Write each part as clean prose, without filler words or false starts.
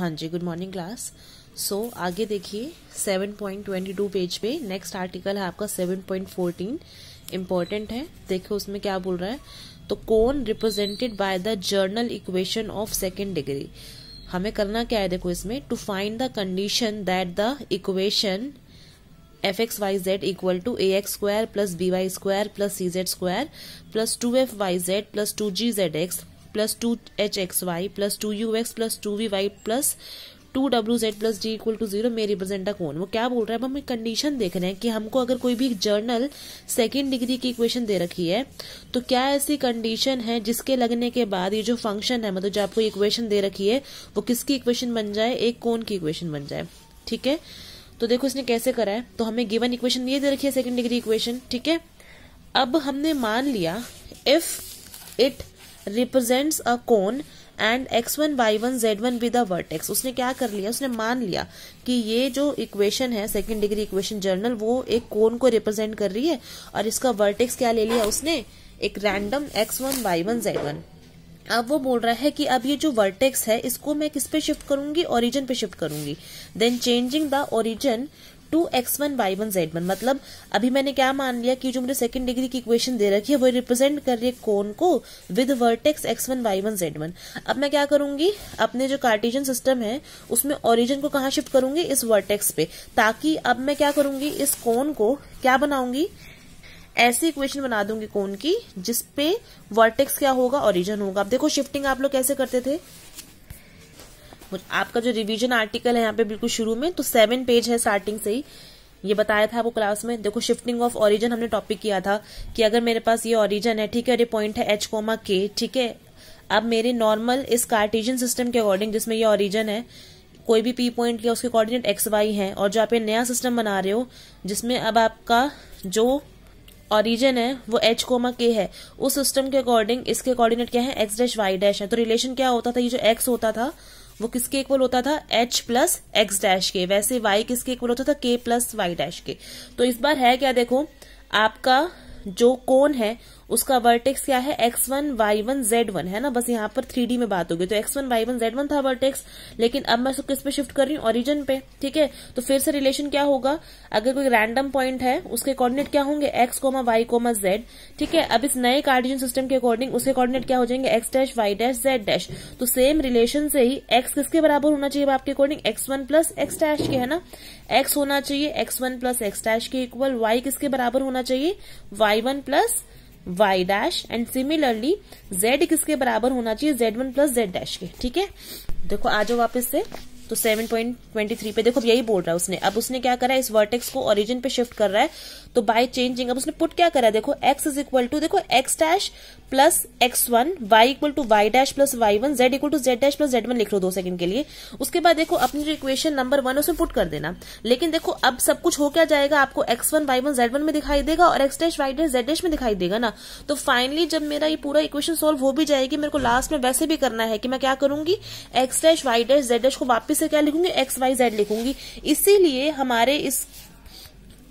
हाँ जी, good morning class. सो आगे देखिए 7.22 पेज पे नेक्स्ट आर्टिकल है आपका 7.14, इम्पोर्टेंट है। देखो उसमें क्या बोल रहा है, तो cone represented by the general equation of second degree. हमें करना क्या है, देखो इसमें to find the condition that the equation fxyz equal to ax² plus by² plus cz² plus 2fyz plus 2gzx plus 2hxy plus 2ux plus 2vy plus 2wz plus d equal to 0 में represent a कोन। वो क्या बोल रहा है, अब हमें condition देख रहे हैं कि हमको अगर कोई भी जर्नल सेकेंड डिग्री की इक्वेशन दे रखी है तो क्या ऐसी कंडीशन है जिसके लगने के बाद ये जो फंक्शन है, मतलब जो आपको इक्वेशन दे रखी है वो किसकी इक्वेशन बन जाए, एक कोन की इक्वेशन बन जाए। ठीक है, तो देखो इसने कैसे करा है, तो हमें गिवन इक्वेशन ये दे रखी है सेकेंड डिग्री इक्वेशन। ठीक है, अब हमने मान लिया if it represents a cone and x1 y1 z1 with a vertex. उसने क्या कर लिया, उसने मान लिया कि ये जो इक्वेशन है सेकेंड डिग्री इक्वेशन जर्नल वो एक कोन को रिप्रेजेंट कर रही है और इसका वर्टेक्स क्या ले लिया उसने, एक रैंडम x1 y1 z1। अब वो बोल रहा है कि अब ये जो वर्टेक्स है इसको मैं किस पे शिफ्ट करूंगी, ओरिजिन पे शिफ्ट करूंगी। Then changing the origin to x1 y1 z1। मतलब अभी मैंने क्या मान लिया कि जो मुझे सेकंड डिग्री की इक्वेशन दे रखी है वो रिप्रेजेंट कर रही है कोन को with vertex x1 y1 z1। अब मैं क्या करूंगी, अपने जो कार्टेशियन सिस्टम है उसमें ओरिजिन को कहाँ शिफ्ट करूंगी, इस वर्टेक्स पे, ताकि अब मैं क्या करूंगी, इस कोन को क्या बनाऊंगी, ऐसी इक्वेशन बना दूंगी कोन की जिसपे वर्टेक्स क्या होगा, ओरिजिन होगा। अब देखो शिफ्टिंग आप लोग कैसे करते थे, आपका जो रिवीजन आर्टिकल है यहाँ पे बिल्कुल शुरू में, तो 7 पेज है स्टार्टिंग से ही ये बताया था आपको क्लास में। देखो शिफ्टिंग ऑफ ओरिजिन हमने टॉपिक किया था कि अगर मेरे पास ये ओरिजिन है, ठीक है, ये पॉइंट है h, k, ठीक है। अब मेरे नॉर्मल इस कार्टेशियन सिस्टम के अकॉर्डिंग जिसमें ये ओरिजिन है, कोई भी p पॉइंट लिया उसके कोऑर्डिनेट x y है, और जो आप नया सिस्टम बना रहे हो जिसमें अब आपका जो ओरिजिन है वो h, k है, उस सिस्टम के अकॉर्डिंग इसके कोऑर्डिनेट क्या है, x' y' है। तो रिलेशन क्या होता था, ये जो x होता था वो किसके इक्वल होता था, h प्लस x' के। वैसे y किसके इक्वल होता था, k प्लस y' के। तो इस बार है क्या, देखो आपका जो कोन है उसका वर्टेक्स क्या है, x1 y1 z1 है ना। बस यहाँ पर 3D में बात होगी, तो x1 y1 z1 था वर्टेक्स, लेकिन अब मैं उसको किस पे शिफ्ट कर रही हूँ, ओरिजिन पे। ठीक है, तो फिर से रिलेशन क्या होगा, अगर कोई रैंडम पॉइंट है उसके कोऑर्डिनेट क्या होंगे, x, y, z। ठीक है, अब इस नए कार्टेशियन सिस्टम के अकॉर्डिंग उसके कोऑर्डिनेट क्या हो जाएंगे, x', y', z'। तो सेम रिलेशन से ही x किसके बराबर होना चाहिए आपके अकॉर्डिंग, x1 प्लस x' के, है ना। x होना चाहिए x1 प्लस x' के इक्वल, y किसके बराबर होना चाहिए, y1 plus y' and similarly z किसके बराबर होना चाहिए, z1 प्लस z' के। ठीक है, देखो आ जाओ वापस से, तो 7.23 पे देखो यही बोल रहा है उसने। अब उसने क्या करा है, इस वर्टेक्स को ओरिजिन पे शिफ्ट कर रहा है, तो बाय चेंजिंग अब उसने पुट क्या करा है, देखो x इज इक्वल टू, देखो x' plus x1, y equal to y' plus y1, z equal to z' plus z1 लिख लो 2 सेकंड के लिए। उसके बाद देखो अपनी जो इक्वेशन नंबर 1 उसमें पुट कर देना। लेकिन देखो अब सब कुछ हो क्या जाएगा, आपको x1 y1 z1 में दिखाई देगा और x' y' z' में दिखाई देगा ना। तो फाइनली जब मेरा ये पूरा इक्वेशन सोल्व हो भी जाएगी, मेरे को लास्ट में वैसे भी करना है कि मैं क्या करूंगी, x' y' z' को वापिस से क्या लिखूंगी, x y z लिखूंगी। इसीलिए हमारे इस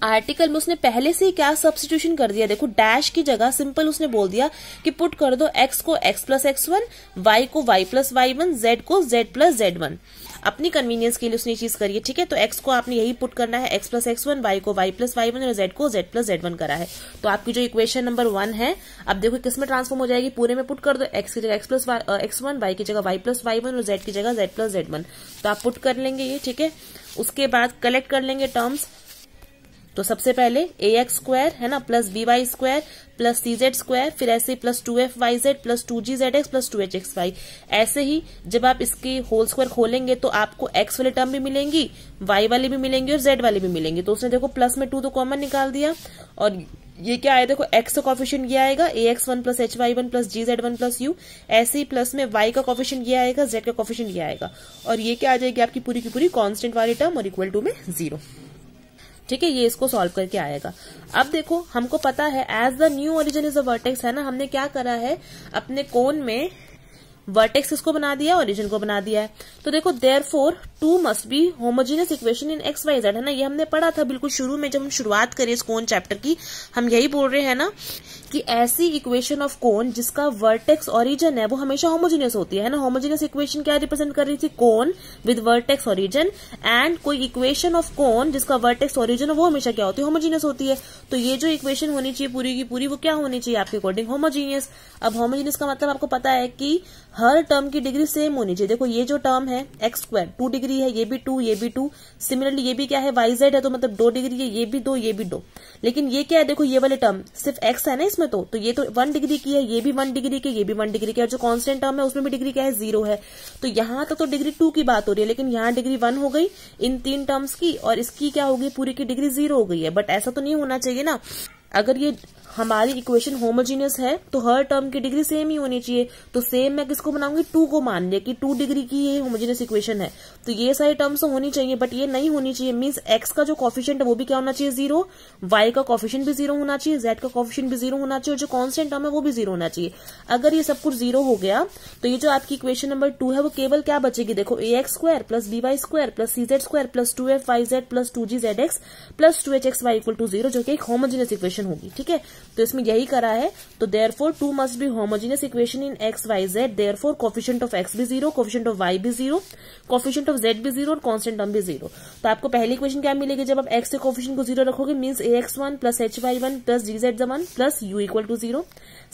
आर्टिकल में उसने पहले से ही क्या सब्स्टिट्यूशन कर दिया, देखो डैश की जगह सिंपल उसने बोल दिया कि पुट कर दो x को x प्लस x1, y को y प्लस y1, z को z प्लस z1। अपनी कन्वीनियंस के लिए उसने ये चीज करी है। ठीक है, तो x को आपने यही पुट करना है, x प्लस x1, y को y प्लस y1 और z को z प्लस z1 करा है। तो आपकी जो इक्वेशन नंबर 1 है, अब देखो किस में ट्रांसफॉर्म हो जाएगी, पूरे में पुट कर दो, x की जगह x प्लस x1, y की जगह y प्लस y1 और z की जगह z प्लस z1। तो आप पुट कर लेंगे ये। ठीक है, उसके बाद कलेक्ट कर लेंगे टर्म्स। तो सबसे पहले ax² है ना प्लस by² प्लस cz², फिर ऐसे plus 2fyz plus 2gzx plus 2hxy। ऐसे ही जब आप इसकी होल स्क्वायर खोलेंगे तो आपको x वाले टर्म भी मिलेंगी, y वाली भी मिलेंगी और z वाली भी मिलेंगी। तो उसने देखो प्लस में 2 तो कॉमन निकाल दिया, और ये क्या आया, देखो x का कॉफिशिएंट ये आएगा ax1 plus hy1 plus gz1 plus u। ऐसे ही प्लस में y का कॉफिशिएंट ये आएगा, z का कॉफिशिएंट ये आएगा, और ये क्या आ जाएगी आपकी पूरी की पूरी कांस्टेंट वाली टर्म और इक्वल टू में 0। ठीक है, ये इसको सॉल्व करके आएगा। अब देखो हमको पता है as the new origin is a vertex, है ना। हमने क्या करा है, अपने कोन में वर्टेक्स किसको बना दिया, ओरिजिन को बना दिया है। तो देखो therefore 2 must be homogeneous equation in X Y Z, है ना, ये हमने पढ़ा था बिल्कुल शुरू में जब हम शुरुआत करें इस कोन चैप्टर की, हम यही बोल रहे हैं ना कि ऐसी इक्वेशन ऑफ कोन जिसका वर्टेक्स ओरिजिन है वो हमेशा होमोजेनियस होती है ना। होमोजेनियस इक्वेशन क्या रिप्रेजेंट कर रही थी, कोन विद वर्टेक्स ओरिजिन, एंड कोई इक्वेशन ऑफ कोन जिसका वर्टेक्स ओरिजिन है वो हमेशा क्या होती है, होमोजेनियस होती है। तो ये जो इक्वेशन होनी चाहिए पूरी की पूरी वो क्या होनी चाहिए आपके अकॉर्डिंग, होमोजेनियस। अब होमोजेनियस का मतलब आपको पता है कि हर टर्म की डिग्री सेम होनी चाहिए। देखो ये जो टर्म है एक्स स्क्वायर 2 डिग्री है, ये भी 2, ये भी 2, सिमिलरली ये भी क्या है वाई जेड है, तो मतलब 2 डिग्री है, ये भी 2, ये भी 2। लेकिन ये क्या है, देखो ये वाले टर्म सिर्फ एक्स है ना इसमें, तो ये तो 1 डिग्री की है, ये भी 1 डिग्री की, ये भी 1 डिग्री की, और जो कांस्टेंट टर्म है उसमें भी डिग्री क्या है, 0 है। तो यहां तक तो डिग्री 2 की बात हो रही है, लेकिन यहाँ डिग्री 1 हो गई इन 3 टर्म्स की, और इसकी क्या होगी, पूरी की डिग्री 0 हो गई है। बट ऐसा तो नहीं होना चाहिए ना, अगर ये हमारी इक्वेशन होमोजीनियस है तो हर टर्म की डिग्री सेम ही होनी चाहिए। तो सेम मैं किसको बनाऊंगी, 2 को मान लिया कि 2 डिग्री की ये होमोजीनियस इक्वेशन है, तो ये सारी टर्म्स तो होनी चाहिए, बट ये नहीं होनी चाहिए। मींस एक्स का जो कोफिशिएंट है वो भी क्या होना चाहिए, 0, वाई का कोफिशिएंट भी 0 होना चाहिए, जेड का कोफिशिएंट भी 0 होना चाहिए, और जो कांस्टेंट टर्म है वो भी 0 होना चाहिए। अगर ये सब कुछ 0 हो गया तो ये जो आपकी इक्वेशन नंबर 2 है वो केवल क्या बचेगी, देखो ax square plus by square plus cz square plus 2fyz plus 2gzx plus 2hxy equal to 0, जो कि एक होमोजेनियस इक्वेशन होगी। ठीक है, तो इसमें यही करा है। तो therefore 2 must be homogeneous equation in X Y Z, therefore coefficient of X भी 0, कोफिशिएंट ऑफ वाई भी 0, कोफिशिएंट ऑफ जेड भी 0 और कांस्टेंट टर्म भी 0। तो आपको पहली इक्वेशन क्या मिलेगी, जब आप एक्स के कोफिशिएंट को 0 रखोगे, means ax1 plus hy1 plus gz1 plus u equal to 0।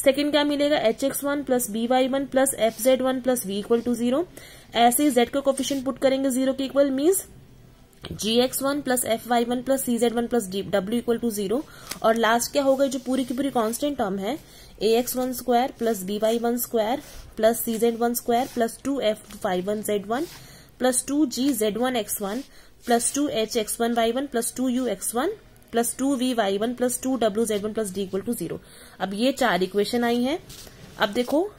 Second क्या मिलेगा, hx1 plus by1 plus fz1 plus v equal to 0। ऐसे ही z का कोफिशिएंट पुट करेंगे 0 के equal, means gx1 plus fy1 plus cz1 plus w equal to 0। और last क्या होगा, जो पूरी की पूरी कांस्टेंट टर्म है, ax1 square plus by1 square plus cz1 square plus 2f y1z1 plus 2gz1x1 plus 2hx1y1 plus 2ux1 plus 2vy1 plus 2wz1 plus d equal to 0। अब ये 4 इक्वेशन आई हैं। अब देखो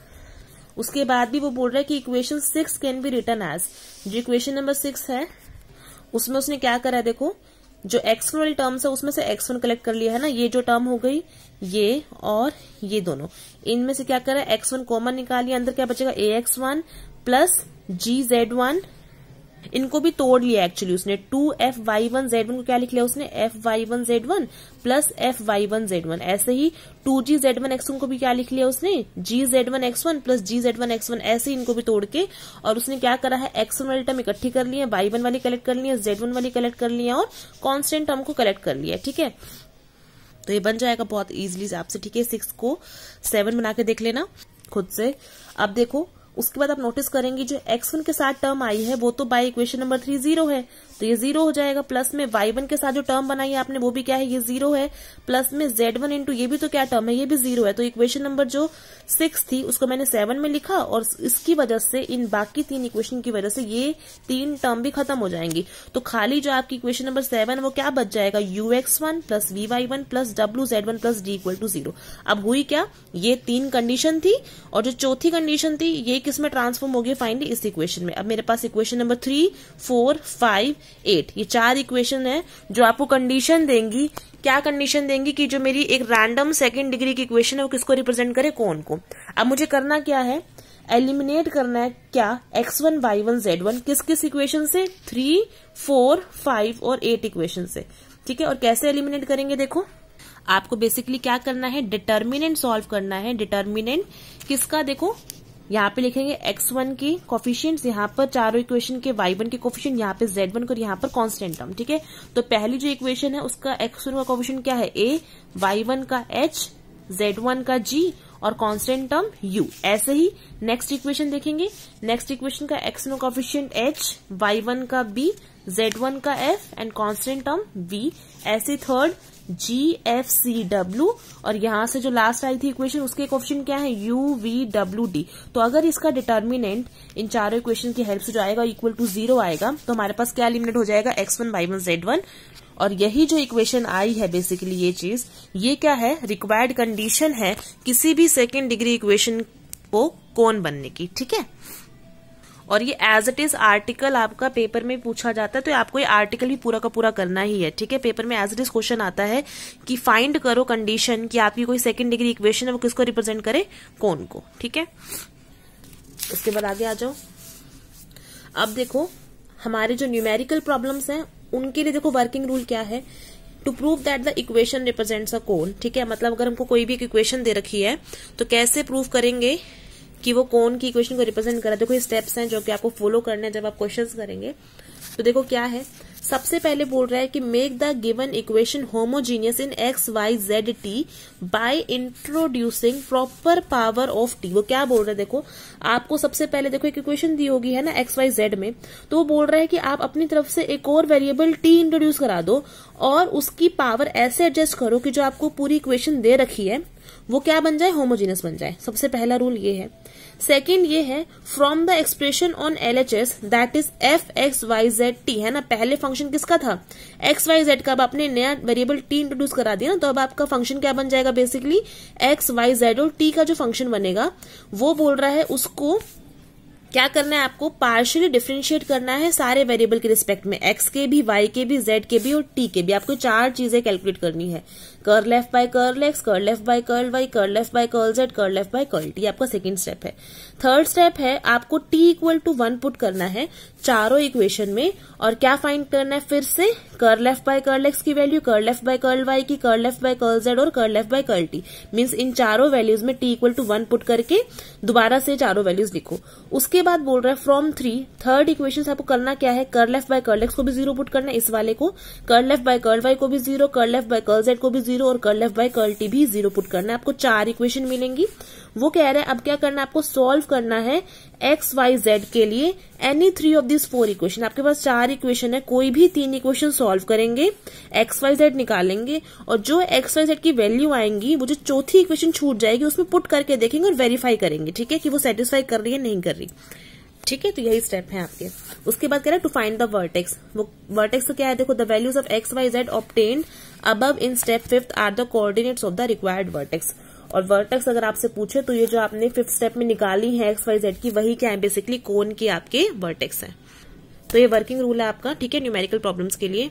उसके बाद भी वो बोल रहा है कि equation 6 can be written as, जो इक्वेशन नंबर 6 है उसमें उसने क्या करा है, देखो जो x1 वाली टर्म्स है उसमें से x1 कलेक्ट कर लिया है ना, ये जो टर्म हो गई ये और ये दोनों, इनमें से क्या करा है, x1 कॉमन निकालिए, अंदर क्या बचेगा ax1 प्लस gz1, इनको भी तोड़ लिया एक्चुअली उसने, 2fy1z1 को क्या लिख लिया उसने, fy1z1 प्लस fy1z1। ऐसे ही 2gz1x1 को भी क्या लिख लिया उसने, gz1x1 प्लस gz1x1। ऐसे ही इनको भी तोड़ के, और उसने क्या करा है, x1 वाली टर्म इकट्ठी कर ली है, y1 वाली कलेक्ट कर ली है, z1 वाली कलेक्ट कर ली है, और कांस्टेंट टर्म को कलेक्ट कर लिया है। ठीक है, तो ये बन जाएगा बहुत इजीली आपसे। ठीक है, 6 को 7 बना के देख लेना खुद से। अब देखो उसके बाद आप नोटिस करेंगे जो x1 के साथ टर्म आई है वो तो बाय इक्वेशन नंबर 3 0 है, तो ये 0 हो जाएगा। प्लस में y1 के साथ जो टर्म बनाई है आपने वो भी क्या है, ये 0 है। प्लस में z1 इंटू ये भी तो क्या टर्म है, ये भी 0 है। तो इक्वेशन नंबर जो 6 थी उसको मैंने 7 में लिखा, और इसकी वजह से इन बाकी 3 इक्वेशन की वजह से ये 3 टर्म भी खत्म हो जाएंगी। तो खाली जो आपकी इक्वेशन नंबर 7 वो क्या बच जाएगा, ux1 plus vy1 plus wz1 plus d equal to 0। अब हुई क्या, ये 3 कंडीशन थी, और जो चौथी कंडीशन थी ये किसमें ट्रांसफॉर्म हो गई, फाइनली इस इक्वेशन में। अब मेरे पास इक्वेशन नंबर 3, 4, 5, 8 ये 4 इक्वेशन है जो आपको कंडीशन देंगी। क्या कंडीशन देंगी कि जो मेरी एक रैंडम सेकंड डिग्री की इक्वेशन है वो किसको रिप्रेजेंट करे, कोन को। अब मुझे करना क्या है, एलिमिनेट करना है क्या, x1 y1 z1 किस किस इक्वेशन से, 3, 4, 5 और 8 इक्वेशन से। ठीक है, और कैसे एलिमिनेट करेंगे, देखो आपको बेसिकली क्या करना है, डिटर्मिनेंट सॉल्व करना है। डिटर्मिनेंट किसका, देखो यहाँ पे लिखेंगे x1 की कोफिशिएंट्स, यहाँ पर चारों इक्वेशन के y1 के कोफिशिएंट, यहाँ पे z1 को, यहाँ पर कांस्टेंट टर्म। ठीक है, तो पहली जो इक्वेशन है उसका x1 का कोफिशिएंट क्या है, a, y1 का h, z1 का g और कांस्टेंट टर्म u। ऐसे ही नेक्स्ट इक्वेशन देखेंगे, नेक्स्ट इक्वेशन का x1 कोफिशिएंट h, y1 का b, z1 का f and constant term v। ऐसे third g, f, c, w, और यहां से जो लास्ट आई थी इक्वेशन उसके कोफिशिएंट क्या है, u, v, w, d। तो अगर इसका डिटर्मिनेंट इन चारों इक्वेशन की हेल्प से जो आएगा इक्वल टू 0 आएगा, तो हमारे पास क्या एलिमिनेट हो जाएगा, x1 y1 z1। और यही जो इक्वेशन आई है बेसिकली ये चीज, ये क्या है, रिक्वायर्ड कंडीशन है किसी भी सेकेंड डिग्री इक्वेशन को कोन बनने की। ठीक है, और ये एज इट इज आर्टिकल आपका पेपर में पूछा जाता है, तो आपको ये आर्टिकल भी पूरा का पूरा करना ही है। ठीक है, पेपर में एज इट इज क्वेश्चन आता है कि फाइंड करो कंडीशन कि आपकी कोई सेकंड डिग्री इक्वेशन है वो किसको रिप्रेजेंट करे, कोन को। ठीक है, उसके बाद आगे आ जाओ। अब देखो हमारे जो न्यूमेरिकल प्रॉब्लम्स हैं उनके लिए देखो वर्किंग रूल क्या है, to prove that the equation represents a cone. ठीक है, मतलब अगर हमको कोई भी एक इक्वेशन दे रखी है तो कैसे प्रूव करेंगे कि वो कोन की इक्वेशन को रिप्रेजेंट कर रहा है। देखो ये स्टेप्स हैं जो कि आपको फॉलो करने हैं जब आप क्वेश्चंस करेंगे। तो देखो क्या है, सबसे पहले बोल रहा है कि make the given equation homogeneous in X Y Z T by introducing proper power of T. वो क्या बोल रहा है, देखो आपको सबसे पहले देखो एक इक्वेशन दी होगी है ना एक्स वाई जेड में, तो वो बोल रहा है कि आप अपनी तरफ से एक और वेरिएबल टी इंट्रोड्यूस करा दो और उसकी पावर ऐसे एडजस्ट करो कि जो आपको पूरी इक्वेशन दे रखी है वो क्या बन जाए, होमोजीनियस बन जाए। सबसे पहला रूल ये है। सेकंड ये है from the expression on LHS that is F X Y Z T, है ना, पहले फंक्शन किसका था, एक्स वाई जेड का। अब आपने नया वेरिएबल टी इंट्रोड्यूस करा दिया ना, तो अब आपका फंक्शन क्या बन जाएगा, बेसिकली एक्स वाई जेड और टी का जो फंक्शन बनेगा वो बोल रहा है उसको क्या करना है, आपको पार्शियली डिफरेंशिएट करना है सारे वेरिएबल के रिस्पेक्ट में, एक्स के भी, वाई के भी, जेड के भी और टी के भी। आपको 4 चीजें कैलकुलेट करनी है, curl F by curl X, curl F by curl Y, curl F by curl Z, curl F by curl T. आपका सेकंड स्टेप है। थर्ड स्टेप है आपको टी इक्वल टू 1 पुट करना है चारों इक्वेशन में और क्या फाइंड करना है, फिर से curl F by curl x की value, curl F by curl y की, curl F by curl z और curl F by curl t. Means इन चारों वैल्यूज में टी इक्वल टू 1 पुट करके दोबारा से चारों वैल्यूज लिखो। उसके बाद बोल रहा है फ्रॉम 3 थर्ड इक्वेशन से आपको करना क्या है, curl F by curl X को भी 0 पुट करना है इस वाले को, curl F by curl Y को भी 0, curl F by curl Z को भी 0 और curl F by curl T भी 0 पुट करना है। आपको 4 इक्वेशन मिलेंगी। वो कह रहे हैं अब क्या करना है, आपको सॉल्व करना है एक्स वाई जेड के लिए एनी 3 ऑफ दिस 4 इक्वेशन। आपके पास 4 इक्वेशन है, कोई भी 3 इक्वेशन सॉल्व करेंगे, एक्स वाई जेड निकालेंगे और जो एक्स वाई जेड की वैल्यू आएंगी वो जो चौथी इक्वेशन छूट जाएगी उसमें पुट करके देखेंगे और वेरीफाई करेंगे, ठीक है, कि वो सेटिस्फाई कर रही है नहीं कर रही। ठीक है, तो यही स्टेप है आपके। उसके बाद कह रहा है टू फाइंड द वर्टेक्स। वो वर्टेक्स तो क्या है, देखो the values of X Y Z obtained above in step 5th are the coordinates of the required vertex. और वर्टेक्स अगर आपसे पूछे तो ये जो आपने 5th स्टेप में निकाली है एक्स वाई जेड की, वही क्या है, बेसिकली कोन के आपके वर्टेक्स है। तो ये वर्किंग रूल है आपका, ठीक है, न्यूमेरिकल प्रॉब्लम्स के लिए।